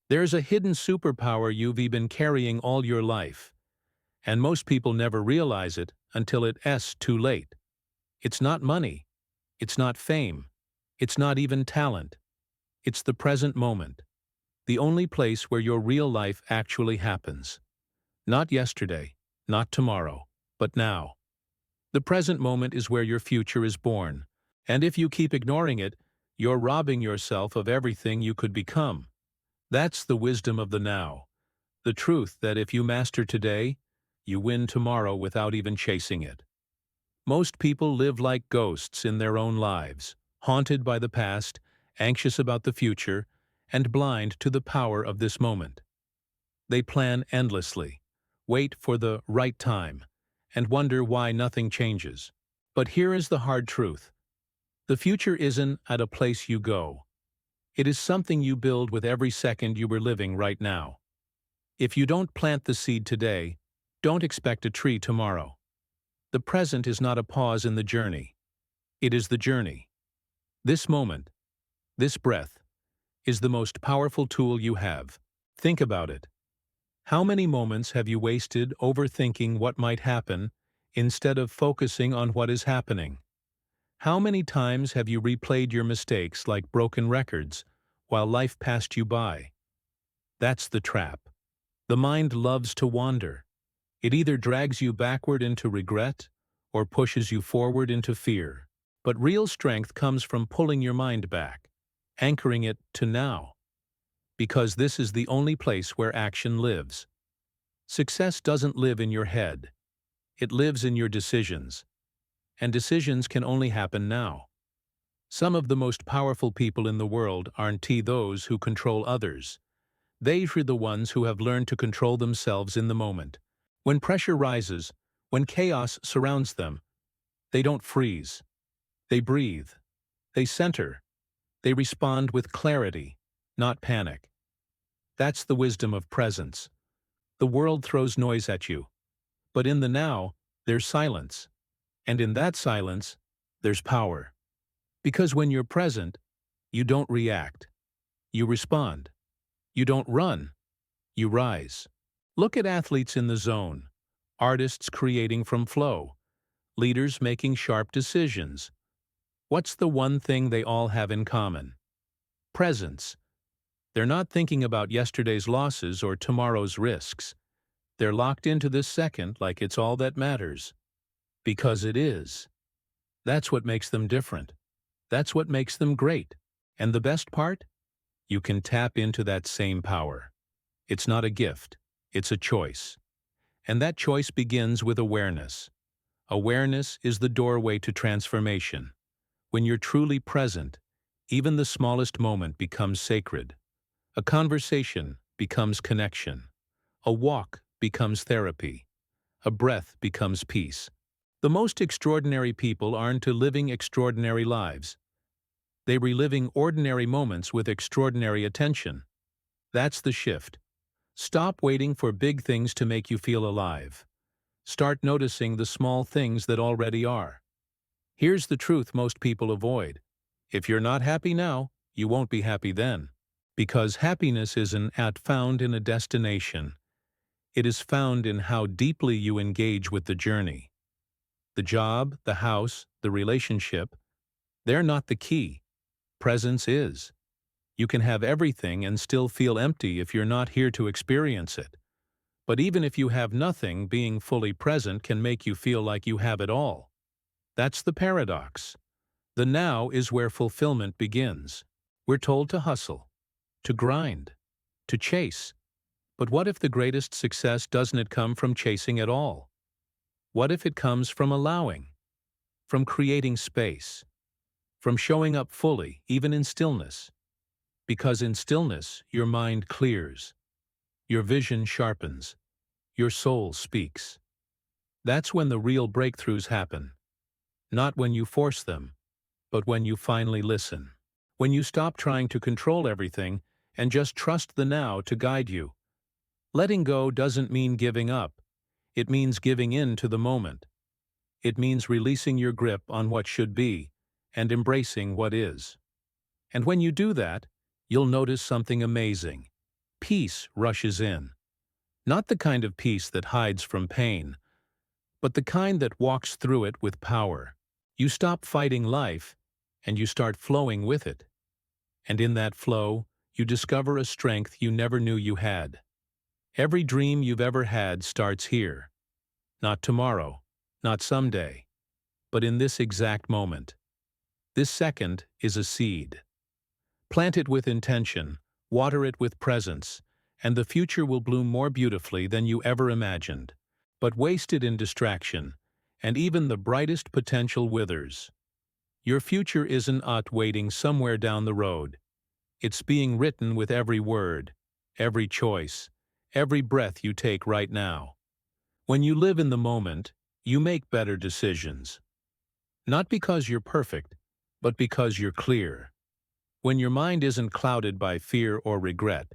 There's a hidden superpower you've been carrying all your life, and most people never realize it until it's too late. It's not money. It's not fame. It's not even talent. It's the present moment, the only place where your real life actually happens. Not yesterday, not tomorrow, but now. The present moment is where your future is born, and if you keep ignoring it, you're robbing yourself of everything you could become. That's the wisdom of the now, the truth that if you master today, you win tomorrow without even chasing it. Most people live like ghosts in their own lives, haunted by the past, anxious about the future, and blind to the power of this moment. They plan endlessly, wait for the right time, and wonder why nothing changes. But here is the hard truth. The future isn't at a place you go. It is something you build with every second you are living right now. If you don't plant the seed today, don't expect a tree tomorrow. The present is not a pause in the journey. It is the journey. This moment, this breath, is the most powerful tool you have. Think about it. How many moments have you wasted overthinking what might happen instead of focusing on what is happening? How many times have you replayed your mistakes like broken records while life passed you by? That's the trap. The mind loves to wander. It either drags you backward into regret or pushes you forward into fear. But real strength comes from pulling your mind back, anchoring it to now, because this is the only place where action lives. Success doesn't live in your head. It lives in your decisions. And decisions can only happen now. Some of the most powerful people in the world aren't those who control others. They are the ones who have learned to control themselves in the moment. When pressure rises, when chaos surrounds them, they don't freeze. They breathe. They center. They respond with clarity, not panic. That's the wisdom of presence. The world throws noise at you. But in the now, there's silence. And in that silence, there's power. Because when you're present, you don't react. You respond. You don't run. You rise. Look at athletes in the zone, artists creating from flow, leaders making sharp decisions. What's the one thing they all have in common? Presence. They're not thinking about yesterday's losses or tomorrow's risks. They're locked into this second like it's all that matters. Because it is. That's what makes them different. That's what makes them great. And the best part? You can tap into that same power. It's not a gift. It's a choice. And that choice begins with awareness. Awareness is the doorway to transformation. When you're truly present, even the smallest moment becomes sacred. A conversation becomes connection. A walk becomes therapy. A breath becomes peace. The most extraordinary people aren't living extraordinary lives. They're reliving ordinary moments with extraordinary attention. That's the shift. Stop waiting for big things to make you feel alive. Start noticing the small things that already are. Here's the truth most people avoid. If you're not happy now, you won't be happy then. Because happiness isn't found in a destination. It is found in how deeply you engage with the journey. The job, the house, the relationship, they're not the key. Presence is. You can have everything and still feel empty if you're not here to experience it. But even if you have nothing, being fully present can make you feel like you have it all. That's the paradox. The now is where fulfillment begins. We're told to hustle, to grind, to chase. But what if the greatest success doesn't come from chasing at all? What if it comes from allowing, from creating space, from showing up fully, even in stillness? Because in stillness, your mind clears, your vision sharpens, your soul speaks. That's when the real breakthroughs happen. Not when you force them, but when you finally listen. When you stop trying to control everything and just trust the now to guide you. Letting go doesn't mean giving up. It means giving in to the moment. It means releasing your grip on what should be and embracing what is. And when you do that, you'll notice something amazing. Peace rushes in. Not the kind of peace that hides from pain, but the kind that walks through it with power. You stop fighting life, and you start flowing with it. And in that flow, you discover a strength you never knew you had. Every dream you've ever had starts here. Not tomorrow, not someday, but in this exact moment. This second is a seed. Plant it with intention, water it with presence, and the future will bloom more beautifully than you ever imagined. But waste it in distraction, and even the brightest potential withers. Your future isn't waiting somewhere down the road. It's being written with every word, every choice, every breath you take right now. When you live in the moment, you make better decisions. Not because you're perfect, but because you're clear. When your mind isn't clouded by fear or regret,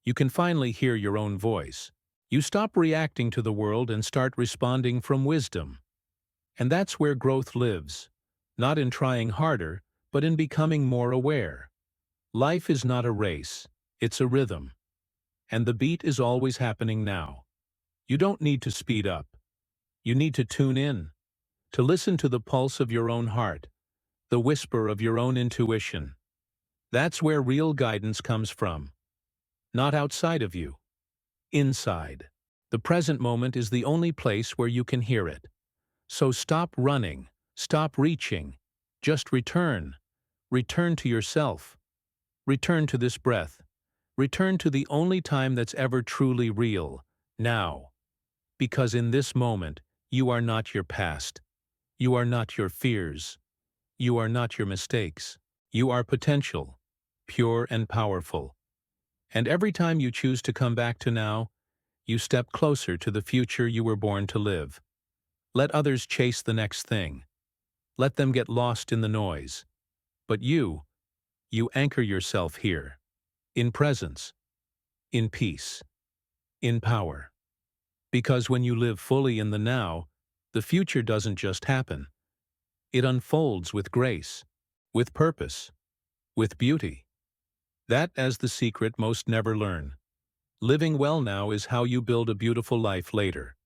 you can finally hear your own voice. You stop reacting to the world and start responding from wisdom. And that's where growth lives, not in trying harder, but in becoming more aware. Life is not a race, it's a rhythm. And the beat is always happening now. You don't need to speed up. You need to tune in, to listen to the pulse of your own heart, the whisper of your own intuition. That's where real guidance comes from. Not outside of you. Inside. The present moment is the only place where you can hear it. So stop running, stop reaching. Just return. Return to yourself. Return to this breath. Return to the only time that's ever truly real, now. Because in this moment, you are not your past. You are not your fears. You are not your mistakes. You are potential, pure and powerful. And every time you choose to come back to now, you step closer to the future you were born to live. Let others chase the next thing. Let them get lost in the noise. But you anchor yourself here. In presence. In peace. In power. Because when you live fully in the now, the future doesn't just happen. It unfolds with grace, with purpose, with beauty. That is the secret most never learn. Living well now is how you build a beautiful life later.